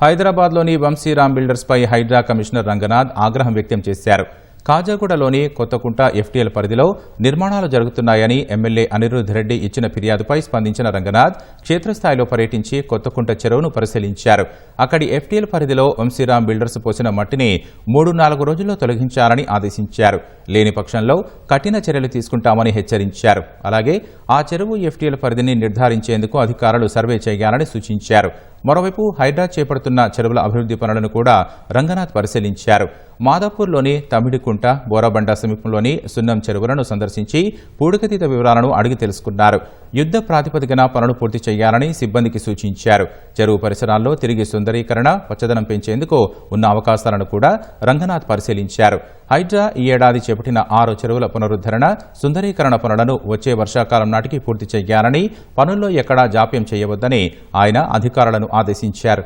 హైదరాబాద్లోని వంశీరామ్ బిల్డర్స్పై హైడ్రా కమిషనర్ రంగనాథ్ ఆగ్రహం వ్యక్తం చేశారు. కాజాగూడలోని కొత్తకుంట ఎఫ్టీఎల్ పరిధిలో నిర్మాణాలు జరుగుతున్నాయని ఎమ్మెల్యే అనిరుద్ రెడ్డి ఇచ్చిన ఫిర్యాదుపై స్పందించిన రంగనాథ్ క్షేత్రస్థాయిలో పర్యటించి కొత్తకుంట చెరువును పరిశీలించారు. అక్కడి ఎఫ్టీఎల్ పరిధిలో వంశీరామ్ బిల్డర్స్ పోసిన మట్టిని 3-4 రోజుల్లో తొలగించాలని ఆదేశించారు. లేని పక్షంలో కఠిన చర్యలు తీసుకుంటామని హెచ్చరించారు. అలాగే ఆ చెరువు ఎఫ్టీఎల్ పరిధిని నిర్ధారించేందుకు అధికారులు సర్వే చేయాలని సూచించారు. మరోవైపు హైడ్రా చేపడుతున్న చెరువుల అభివృద్ధి పనులను కూడా రంగనాథ్ పరిశీలించారు. మాదాపూర్లోని తమిడికుంట, బోరాబండ సమీపంలోని సున్నం చెరువులను సందర్శించి పూడికతీత వివరాలను అడిగి తెలుసుకున్నారు. యుద్ధ ప్రాతిపదికన పనులు పూర్తి చేయాలని సిబ్బందికి సూచించారు. చెరువు పరిసరాల్లో తిరిగి సుందరీకరణ, పచ్చదనం పెంచేందుకు ఉన్న అవకాశాలను కూడా రంగనాథ్ పరిశీలించారు. హైడ్రా ఈ ఏడాది చేపట్టిన 6 చెరువుల పునరుద్ధరణ, సుందరీకరణ పనులను వచ్చే వర్షాకాలం నాటికి పూర్తి చేయాలని, పనుల్లో ఎక్కడా జాప్యం చేయవద్దని ఆయన అధికారులను ఆదేశించారు.